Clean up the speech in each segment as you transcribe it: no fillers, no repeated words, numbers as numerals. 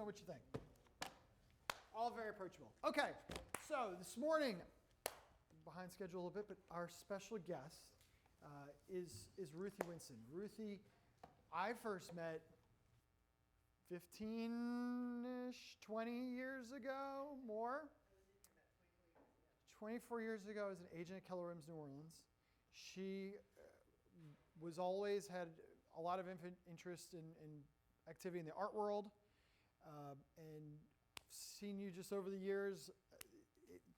know what you think. All very approachable. Okay, so this morning, behind schedule a little bit, but our special guest is Ruthie Winston. Ruthie, I first met 15-ish, 20 years ago, more. 24 years ago as an agent at Keller Williams New Orleans. She was always had a lot of interest in activity in the art world, and seen you just over the years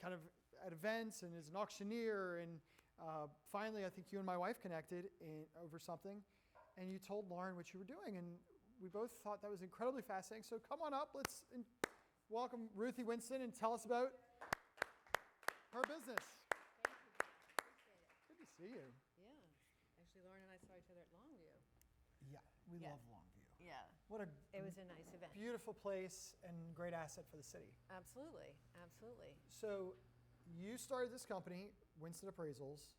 kind of at events and as an auctioneer, and finally I think you and my wife connected over something, and you told Lauren what you were doing, and we both thought that was incredibly fascinating. So come on up, let's welcome Ruthie Winston and tell us about her business. Thank you. Appreciate it. Good to see you. Yeah. Actually, Lauren and I saw each other at Longview. Yeah, we love Longview. Yeah. It was a nice event. Beautiful place and great asset for the city. Absolutely. Absolutely. So you started this company, Winston Appraisals,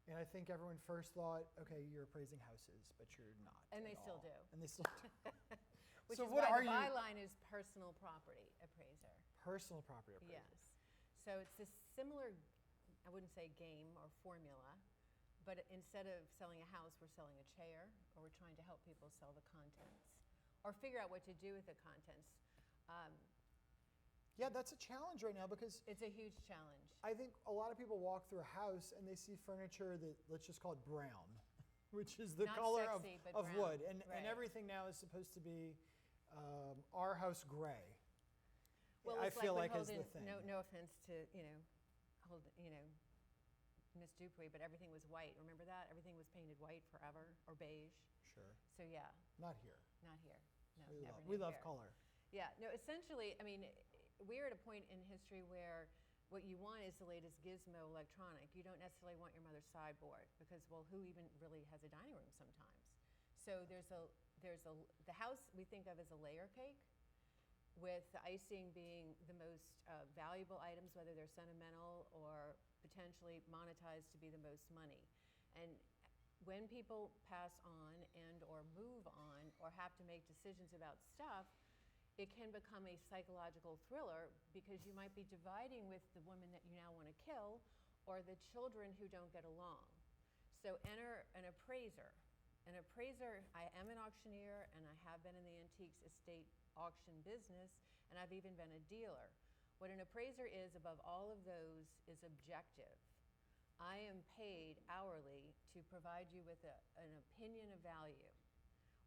and I think everyone first thought, okay, you're appraising houses, but you're not. And they still do. And they still do. Which So is what why are the you? byline is personal property appraiser. Personal property appraiser. Yes. So it's a similar, I wouldn't say game or formula, but instead of selling a house, we're selling a chair, or we're trying to help people sell the contents, or figure out what to do with the contents. Yeah, that's a challenge right now because It's a huge challenge. I think a lot of people walk through a house and they see furniture that, let's just call it brown, which is the Not color sexy, but of brown. wood. And Right. everything now is supposed to be our house gray. Well, I it's feel like like is when the Holden, thing. no offense to, Miss Dupree, but everything was white. Remember that? Everything was painted white forever, or beige. Sure. So yeah, Not here. not here. No, We never love, near we love here. color. Yeah, no, essentially, I mean, we're at a point in history where what you want is the latest gizmo electronic. You don't necessarily want your mother's sideboard because, well, who even really has a dining room sometimes? So the house we think of as a layer cake, with the icing being the most valuable items, whether they're sentimental or potentially monetized to be the most money. And when people pass on and or move on or have to make decisions about stuff, it can become a psychological thriller because you might be dividing with the woman that you now want to kill or the children who don't get along. So enter an appraiser. An appraiser, I am an auctioneer and I have been in the antiques estate auction business, and I've even been a dealer. What an appraiser is above all of those is objective. I am paid hourly to provide you with an opinion of value,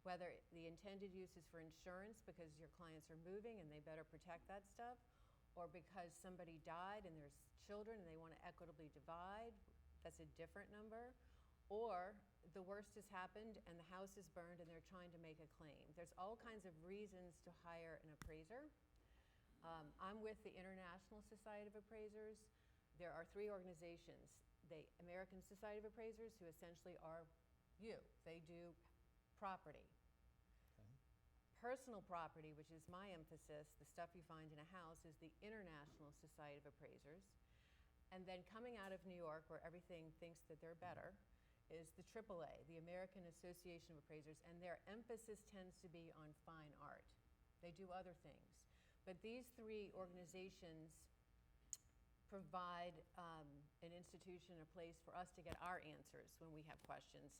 whether the intended use is for insurance because your clients are moving and they better protect that stuff, or because somebody died and there's children and they want to equitably divide, that's a different number. Or the worst has happened and the house is burned and they're trying to make a claim. There's all kinds of reasons to hire an appraiser. I'm with the International Society of Appraisers. There are 3 organizations. The American Society of Appraisers, who essentially are you. They do property. Okay. Personal property, which is my emphasis, the stuff you find in a house, is the International Society of Appraisers. And then coming out of New York, where everything thinks that they're better, is the AAA, the American Association of Appraisers, and their emphasis tends to be on fine art. They do other things. But these 3 organizations provide an institution, a place for us to get our answers when we have questions,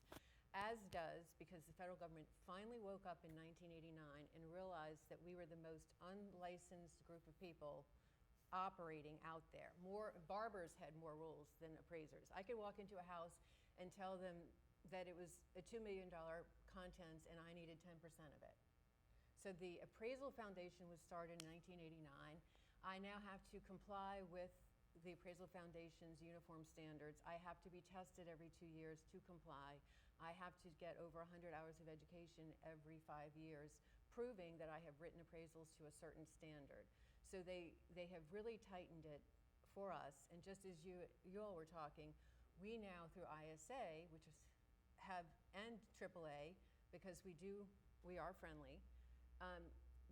as does, because the federal government finally woke up in 1989 and realized that we were the most unlicensed group of people operating out there. Barbers had more rules than appraisers. I could walk into a house and tell them that it was a $2 million contents and I needed 10% of it. So the Appraisal Foundation was started in 1989. I now have to comply with the Appraisal Foundation's uniform standards. I have to be tested every 2 years to comply. I have to get over 100 hours of education every 5 years, proving that I have written appraisals to a certain standard. So they have really tightened it for us. And just as you all were talking, we now through ISA, which is and AAA, because we are friendly,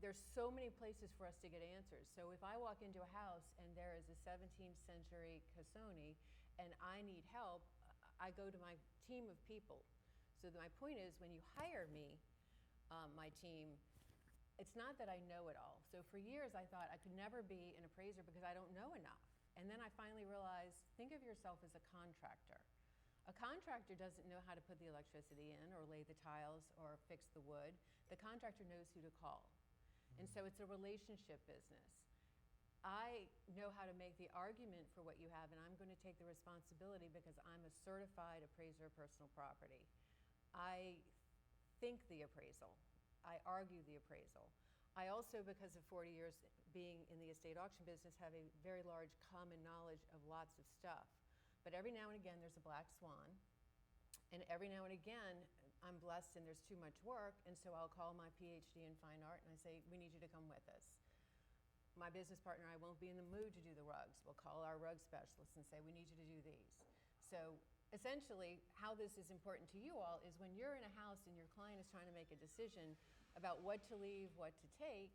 there's so many places for us to get answers. So if I walk into a house and there is a 17th century cassoni and I need help, I go to my team of people. So my point is, when you hire me, my team, it's not that I know it all. So for years, I thought I could never be an appraiser because I don't know enough. And then I finally realized, think of yourself as a contractor. A contractor doesn't know how to put the electricity in or lay the tiles or fix the wood. The contractor knows who to call. And so it's a relationship business. I know how to make the argument for what you have, and I'm going to take the responsibility because I'm a certified appraiser of personal property. I think the appraisal. I argue the appraisal. I also, because of 40 years being in the estate auction business, have a very large common knowledge of lots of stuff. But every now and again, there's a black swan. And every now and again, I'm blessed and there's too much work, and so I'll call my PhD in fine art and I say, we need you to come with us. My business partner, I won't be in the mood to do the rugs. We'll call our rug specialist and say, we need you to do these. So essentially, how this is important to you all is when you're in a house and your client is trying to make a decision about what to leave, what to take,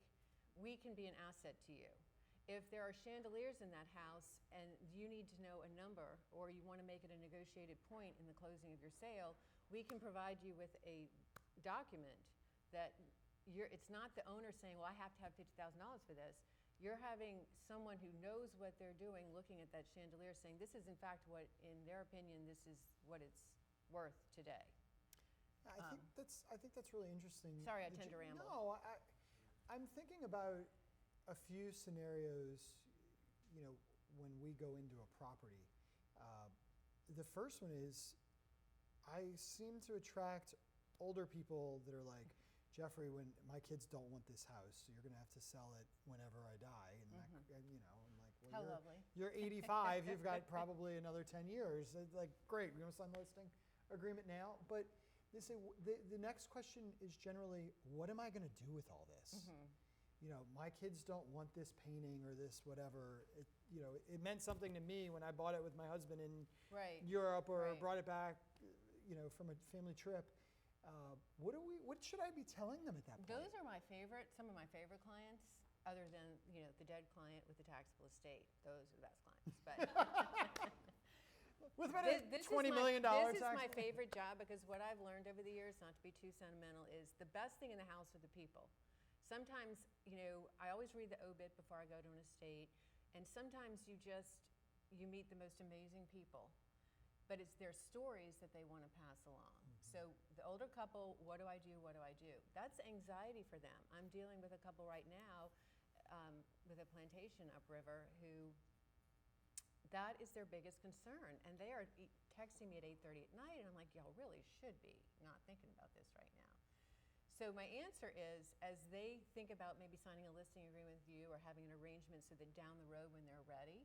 we can be an asset to you. If there are chandeliers in that house and you need to know a number or you want to make it a negotiated point in the closing of your sale, we can provide you with a document that it's not the owner saying, well, I have to have $50,000 for this. You're having someone who knows what they're doing looking at that chandelier saying, this is in fact what, in their opinion, this is what it's worth today. I think that's really interesting. Sorry, I tend to ramble. No, I'm thinking about a few scenarios, when we go into a property. The first one is, I seem to attract older people that are like, Jeffrey, when my kids don't want this house, so you're going to have to sell it whenever I die. And I'm like, well, How lovely. You're 85, you've got probably another 10 years. It's like, great, we're going to sign the listing agreement now. But they say, the next question is generally, what am I going to do with all this? My kids don't want this painting or this whatever. It meant something to me when I bought it with my husband in Europe or brought it back, from a family trip. What should I be telling them at that point? Those are some of my favorite clients, other than, the dead client with the taxable estate. Those are the best clients. But with about a $20 million This is tax. my favorite job because what I've learned over the years, not to be too sentimental, is the best thing in the house are the people. Sometimes, I always read the obit before I go to an estate, and sometimes you meet the most amazing people. But it's their stories that they want to pass along. So the older couple, what do I do? What do I do? That's anxiety for them. I'm dealing with a couple right now with a plantation upriver who that is their biggest concern. And they are texting me at 8:30 at night, and I'm like, y'all really should be not thinking about this right now. So my answer is, as they think about maybe signing a listing agreement with you or having an arrangement so that down the road when they're ready,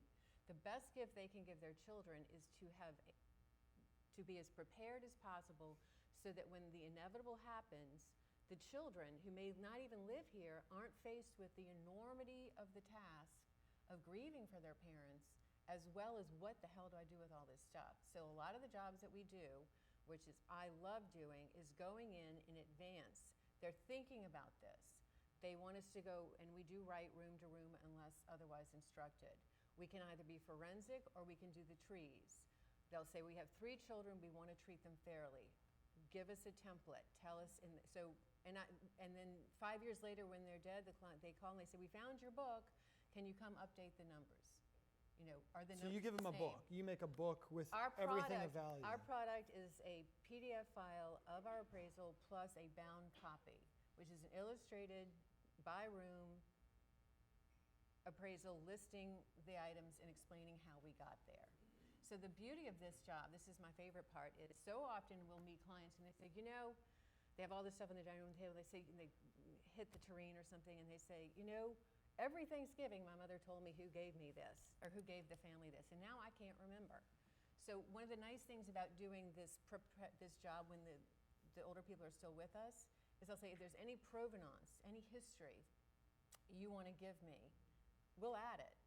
the best gift they can give their children is to be as prepared as possible so that when the inevitable happens, the children who may not even live here aren't faced with the enormity of the task of grieving for their parents, as well as what the hell do I do with all this stuff. So a lot of the jobs that we do, which is I love doing, is going in advance. They're thinking about this. They want us to go, and we do write room to room unless otherwise instructed. We can either be forensic or we can do the trees. They'll say, we have 3 children, we want to treat them fairly. Give us a template, tell us, and then 5 years later when they're dead, they call and they say, we found your book, can you come update the numbers? Are the So you give them a same? book, you make a book with everything of value. Our product is a PDF file of our appraisal plus a bound copy, which is an illustrated by room appraisal listing the items and explaining how we got there. So the beauty of this job, this is my favorite part, is so often we'll meet clients and they say, they have all this stuff on the dining room table, they hit the tureen or something and they say, every Thanksgiving my mother told me who gave me this or who gave the family this, and now I can't remember. So one of the nice things about doing this job when the older people are still with us is I'll say, if there's any provenance, any history you want to give me, we'll add it.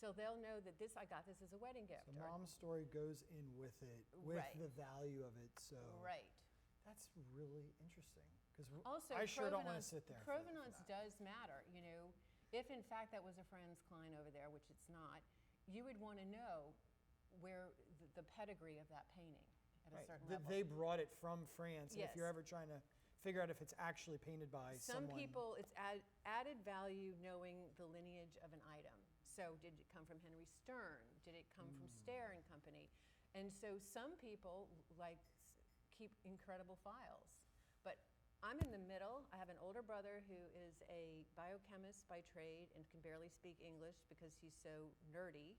So they'll know that I got this as a wedding gift. So mom's story goes in with it, with the value of it. So that's really interesting because I sure don't want to sit there. Provenance does matter. If in fact that was a friend's client over there, which it's not, you would want to know where the pedigree of that painting at a certain level. They brought it from France. Yes. If you're ever trying to figure out if it's actually painted by Some someone. people, it's added value knowing the lineage of an item. So did it come from Henry Stern? Did it come from Stair and Company? And so some people keep incredible files. But I'm in the middle. I have an older brother who is a biochemist by trade and can barely speak English because he's so nerdy.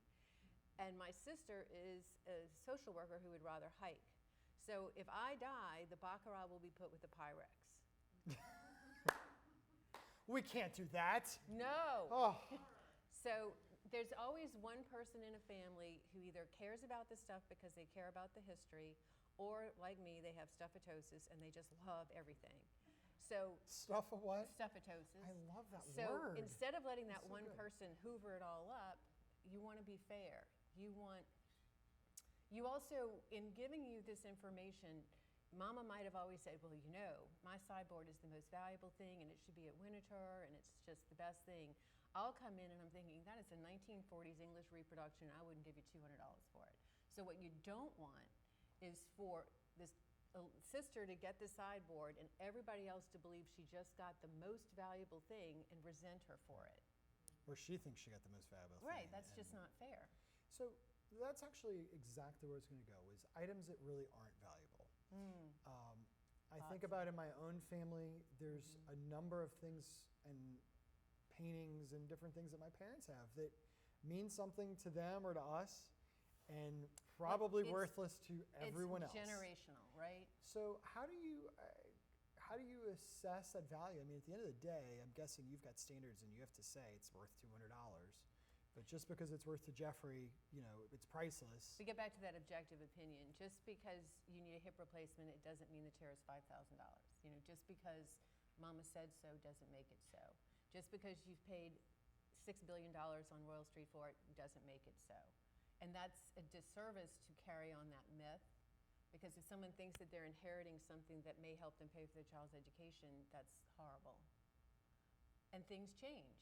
And my sister is a social worker who would rather hike. So if I die, the baccarat will be put with the Pyrex. We can't do that. No. Oh, So there's always one person in a family who either cares about the stuff because they care about the history, or like me, they have stuffatosis and they just love everything. So stuff of what? stuffatosis. I love that So word. instead of letting that That's so one good. person hoover it all up, you want to be fair. You also, in giving you this information, Mama might have always said, well, you know, my sideboard is the most valuable thing and it should be at Winterthur and it's just the best thing. I'll come in and I'm thinking, that is a 1940s English reproduction. I wouldn't give you $200 for it. So what you don't want is for this sister to get the sideboard and everybody else to believe she just got the most valuable thing and resent her for it. Or she thinks she got the most valuable Right, thing. that's just not fair. So that's actually exactly where it's going to go, is items that really aren't valuable. I think about in my own family, there's a number of things and paintings and different things that my parents have that mean something to them or to us and probably it's- worthless to everyone else. It's generational, right? So how do you assess that value? I mean, at the end of the day, I'm guessing you've got standards and you have to say it's worth $200. But just because it's worth to Jeffrey, you know, it's priceless. We get back to that objective opinion. Just because you need a hip replacement, it doesn't mean the chair is $5,000. You know, just because Mama said so doesn't make it so. Just because you've paid $6 billion on Royal Street for it doesn't make it so. And that's a disservice to carry on that myth, because if someone thinks that they're inheriting something that may help them pay for their child's education, that's horrible. And things change.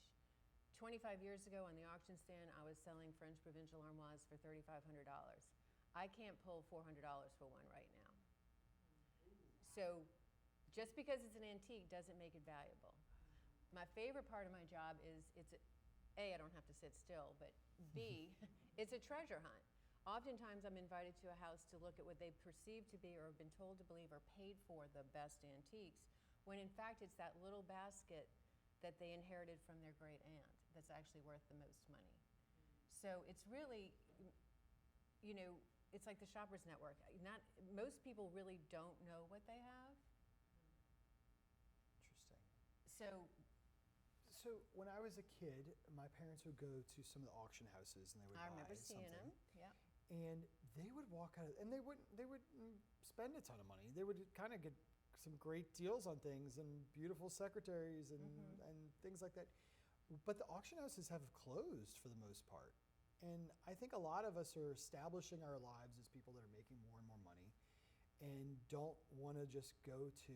25 years ago on the auction stand, I was selling French provincial armoires for $3,500. I can't pull $400 for one right now. So just because it's an antique doesn't make it valuable. My favorite part of my job is I don't have to sit still, but B, it's a treasure hunt. Oftentimes I'm invited to a house to look at what they perceive to be or have been told to believe are paid for the best antiques, when in fact it's that little basket that they inherited from their great aunt that's actually worth the most money. So it's really, you know, it's like the Shoppers Network. Most people really don't know what they have. Interesting. So when I was a kid, my parents would go to some of the auction houses and they would I buy remember seeing something. them. Yeah. And they would walk out, and they would spend a ton of money. They would kind of get some great deals on things and beautiful secretaries and things like that. But the auction houses have closed for the most part. And I think a lot of us are establishing our lives as people that are making more and more money and don't want to just go to,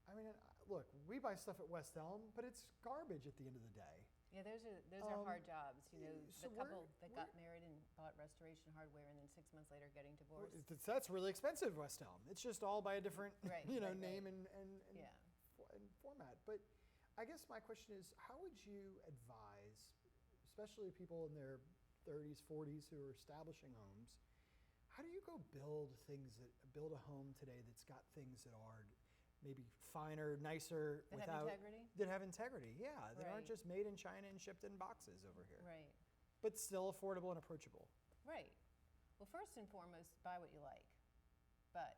I mean, look, we buy stuff at West Elm, but it's garbage at the end of the day. Yeah, those are hard jobs. You know, so the couple that got married and bought Restoration Hardware and then 6 months later getting divorced. That's really expensive, West Elm. It's just all by a different Right, name right. and Yeah. and format. But I guess my question is, how would you advise, especially people in their 30s, 40s who are establishing homes, how do you go build a home today that's got things that are maybe finer, nicer, That have integrity? that have integrity? Yeah, that aren't Right. just made in China and shipped in boxes over here, Right. but still affordable and approachable. Right. Well, first and foremost, buy what you like. But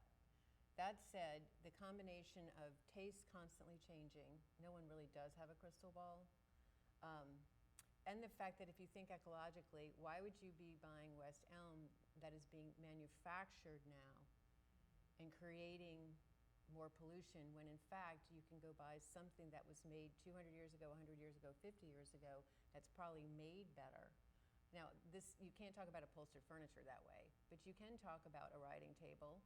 that said, the combination of taste constantly changing, no one really does have a crystal ball, and the fact that if you think ecologically, why would you be buying West Elm that is being manufactured now and creating more pollution when in fact you can go buy something that was made 200 years ago, 100 years ago, 50 years ago that's probably made better. Now, you can't talk about upholstered furniture that way, but you can talk about a writing table,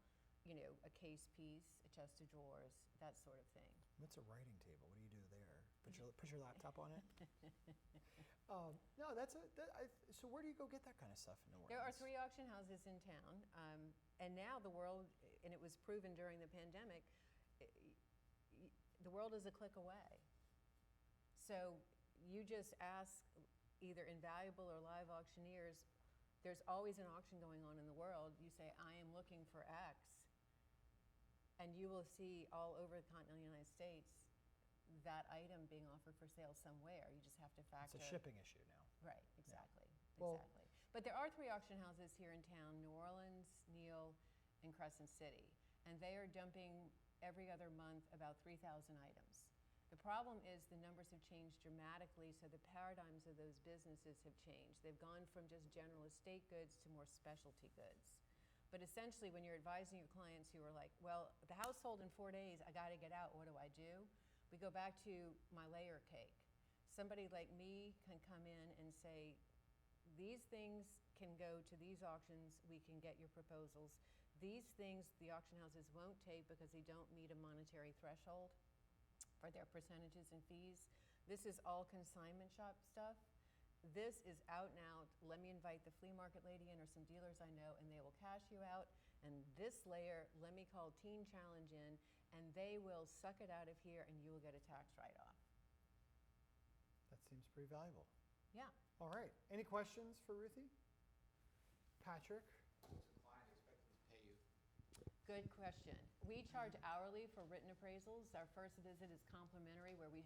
you know, a case piece, a chest of drawers, that sort of thing. What's a writing table? What do you do there? Put your laptop on it? No, so where do you go get that kind of stuff in New Orleans? There are 3 auction houses in town, and now the world, and it was proven during the pandemic, the world is a click away. So you just ask either Invaluable or live auctioneers, there's always an auction going on in the world. You say, I am looking for X, and you will see all over the continental United States that item being offered for sale somewhere. You just have to factor. It's a shipping issue now. Right, exactly, Well- exactly. But there are 3 auction houses here in town, New Orleans, Neal, and Crescent City. And they are dumping every other month about 3,000 items. The problem is the numbers have changed dramatically, so the paradigms of those businesses have changed. They've gone from just general estate goods to more specialty goods. But essentially, when you're advising your clients who are like, well, the house sold in 4 days, I gotta get out, what do I do? We go back to my layer cake. Somebody like me can come in and say, these things can go to these auctions, we can get your proposals. These things the auction houses won't take because they don't meet a monetary threshold for their percentages and fees. This is all consignment shop stuff. This is out and out. Let me invite the flea market lady in or some dealers I know, and they will cash you out. And this layer, let me call Teen Challenge in, and they will suck it out of here, and you will get a tax write-off. That seems pretty valuable. Yeah. All right. Any questions for Ruthie? Patrick? What's the client expecting to pay you? Good question. We charge hourly for written appraisals. Our first visit is complimentary, where we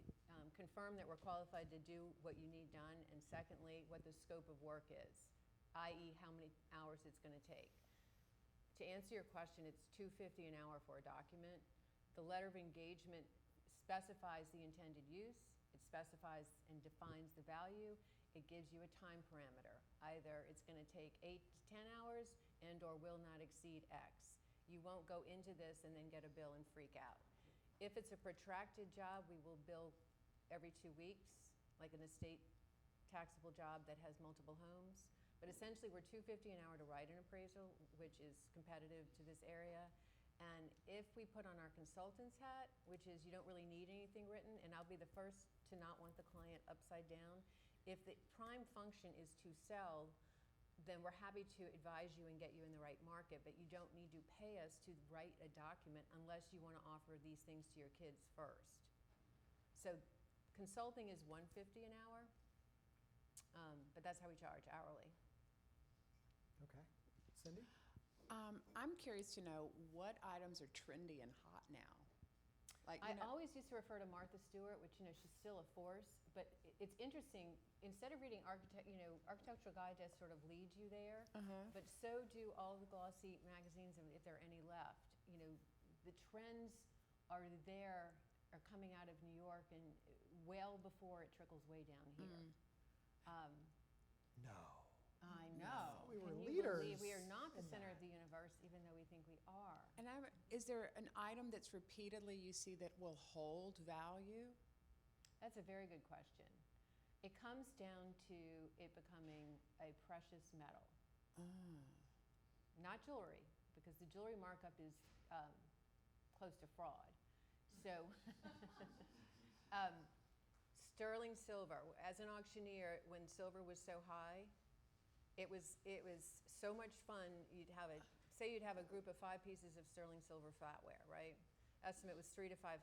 confirm that we're qualified to do what you need done, and secondly, what the scope of work is, i.e. how many hours it's going to take. To answer your question, it's $2.50 an hour for a document. The letter of engagement specifies the intended use. It specifies and defines the value. It gives you a time parameter. Either it's going to take 8 to 10 hours and or will not exceed X. You won't go into this and then get a bill and freak out. If it's a protracted job, we will bill every 2 weeks, like an estate taxable job that has multiple homes. But essentially, we're $2.50 an hour to write an appraisal, which is competitive to this area. And if we put on our consultant's hat, which is you don't really need anything written, and I'll be the first to not want the client upside down, if the prime function is to sell, then we're happy to advise you and get you in the right market, but you don't need to pay us to write a document unless you want to offer these things to your kids first. So consulting is $1.50 an hour, but that's how we charge hourly. Okay. Cindy? I'm curious to know what items are trendy and hot now. Like, I always used to refer to Martha Stewart, which, she's still a force, but it's interesting. Instead of reading Architectural Digest sort of leads you there, but so do all the glossy magazines, if there are any left. The trends are there, are coming out of New York and well before it trickles way down here. No. I know. We were Can you leaders believe we are not the in center that. of the universe, even though we think we are? And is there an item that's repeatedly you see that will hold value? That's a very good question. It comes down to it becoming a precious metal. Not jewelry, because the jewelry markup is close to fraud. So sterling silver. As an auctioneer, when silver was so high, it was so much fun. You'd have a group of 5 pieces of sterling silver flatware, right? Estimate was 300 to 500.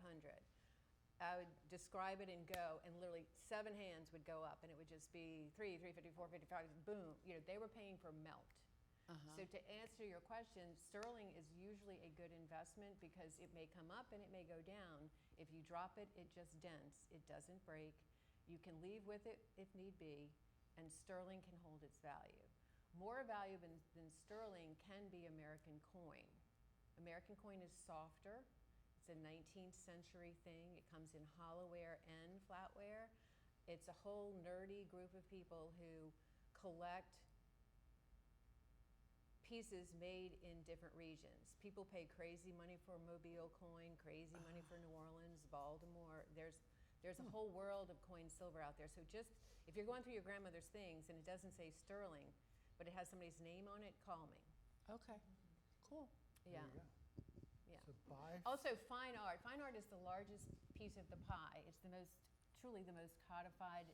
I would describe it and go, and literally 7 hands would go up, and it would just be 3, 350, 455, boom. They were paying for melt. So to answer your question, sterling is usually a good investment because it may come up and it may go down. If you drop it, it just dents. It doesn't break. You can leave with it if need be, and sterling can hold its value. More valuable than sterling can be American coin. American coin is softer. It's a 19th century thing. It comes in hollowware and flatware. It's a whole nerdy group of people who collect pieces made in different regions. People pay crazy money for Mobile coin, crazy money for New Orleans, Baltimore. There's a whole world of coin silver out there. So just, if you're going through your grandmother's things and it doesn't say sterling, but it has somebody's name on it, call me. Okay, cool. Yeah. There you go. Yeah. So buy. Also, fine art. Fine art is the largest piece of the pie. It's truly the most codified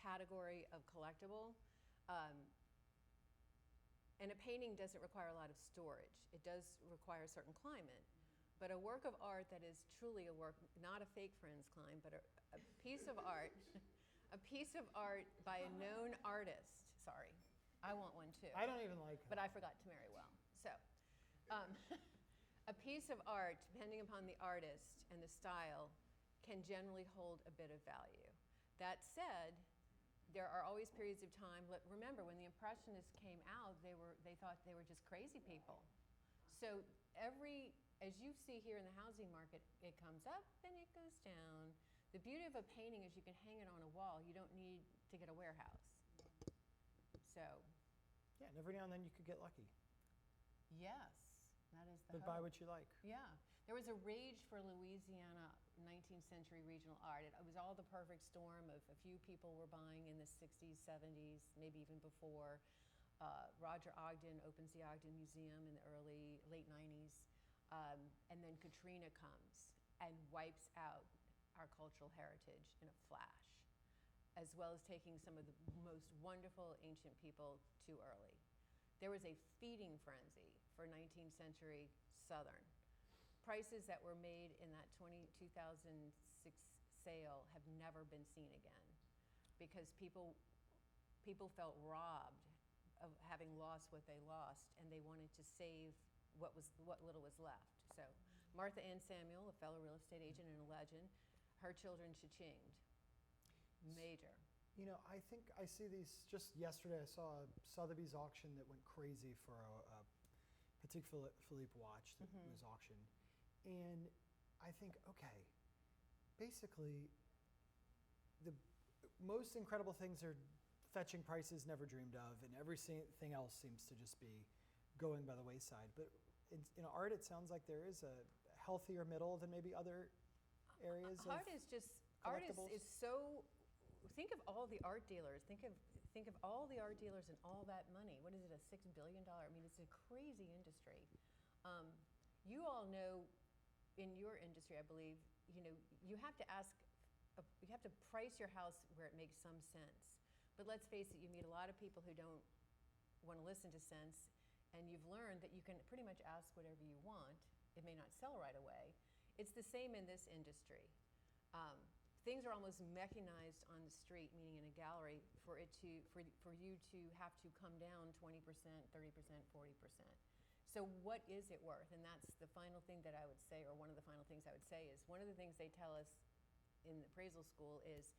category of collectible. And a painting doesn't require a lot of storage. It does require a certain climate. but a work of art that is truly a work, not a fake Franz Klein, but a piece of art, a piece of art by a known artist. Sorry, I want one too. I don't even like But I forgot to marry well. So, a piece of art, depending upon the artist and the style, can generally hold a bit of value. That said, there are always periods of time. Remember, when the Impressionists came out, they thought they were just crazy people. So as you see here in the housing market, it comes up and it goes down. The beauty of a painting is you can hang it on a wall. You don't need to get a warehouse. So, yeah, and every now and then you could get lucky. yes, that is the But buy hope. what you like. Yeah. There was a rage for Louisiana 19th century regional art. It was all the perfect storm of a few people were buying in the 60s, 70s, maybe even before. Roger Ogden opens the Ogden Museum in the late 90s. And then Katrina comes and wipes out our cultural heritage in a flash, as well as taking some of the most wonderful ancient people too early. There was a feeding frenzy for 19th century Southern. Prices that were made in that 2006 sale have never been seen again because people felt robbed of having lost what they lost, and they wanted to save what little was left. So Martha Ann Samuel, a fellow real estate agent and a legend, her children cha-chinged. Major. You know, I think I see these, just yesterday I saw a Sotheby's auction that went crazy for a Patek Philippe watch that was auctioned. And I think, okay, basically the most incredible things are fetching prices never dreamed of, and everything else seems to just be going by the wayside. But in art, it sounds like there is a healthier middle than maybe other areas Art of is collectibles. so. Think of all the art dealers. Think of all the art dealers and all that money. What is it? A $6 billion? I mean, it's a crazy industry. You all know, in your industry, I believe, you have to you have to price your house where it makes some sense. But let's face it, you meet a lot of people who don't want to listen to sense, and you've learned that you can pretty much ask whatever you want. It may not sell right away. It's the same in this industry. Things are almost mechanized on the street, meaning in a gallery, for you to have to come down 20%, 30%, 40%. So what is it worth? And that's the final thing that I would say, or one of the final things I would say is, one of the things they tell us in the appraisal school is,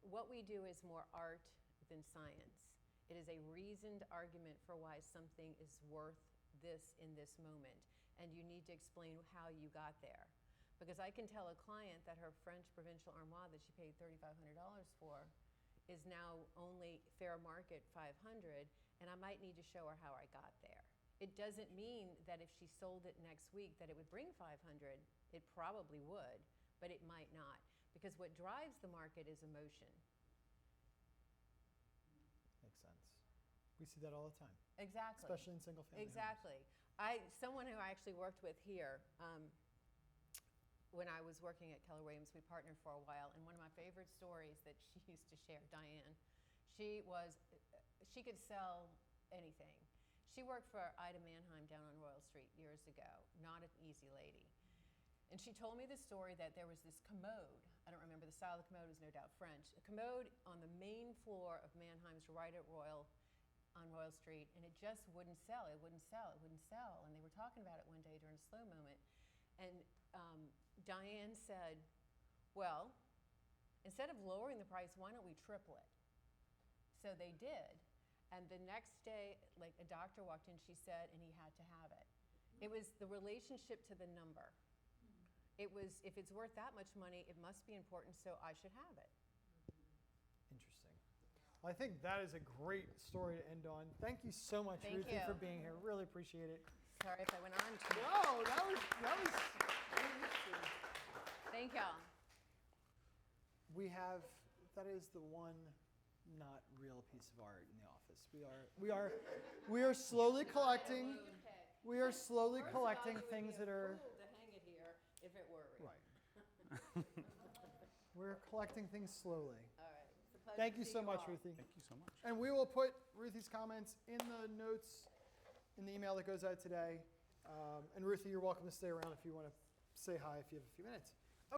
what we do is more art than science. It is a reasoned argument for why something is worth this in this moment. And you need to explain how you got there. Because I can tell a client that her French provincial armoire that she paid $3,500 for is now only fair market $500, and I might need to show her how I got there. It doesn't mean that if she sold it next week that it would bring $500. It probably would, but it might not. Because what drives the market is emotion. Makes sense. We see that all the time, Exactly. especially in single family Exactly. Someone who I actually worked with here, when I was working at Keller Williams, we partnered for a while, and one of my favorite stories that she used to share, Diane, she could sell anything. She worked for Ida Mannheim down on Royal Street years ago, not an easy lady. And she told me the story that there was this commode. I don't remember the style of the commode, it was no doubt French. A commode on the main floor of Mannheim's right at on Royal Street, and it just wouldn't sell. It wouldn't sell. It wouldn't sell. And they were talking about it one day during a slow moment. And Diane said, well, instead of lowering the price, why don't we triple it? So they did. And the next day, like, a doctor walked in, she said, and he had to have it. It was the relationship to the number. It was, if it's worth that much money, it must be important, so I should have it. Interesting. Well, I think that is a great story to end on. Thank you so much, Thank Ruthie, you. for being here. Really appreciate it. Sorry if I went on too much. No, that was Thank y'all. We have, that is the one not real piece of art in the office. We are slowly collecting. We are slowly collecting things that are To hang it here if it were real. right. We're collecting things slowly. All right. It's a pleasure Thank to you see so much, all. Ruthie. Thank you so much. And we will put Ruthie's comments in the notes in the email that goes out today. And Ruthie, you're welcome to stay around if you want to say hi if you have a few minutes.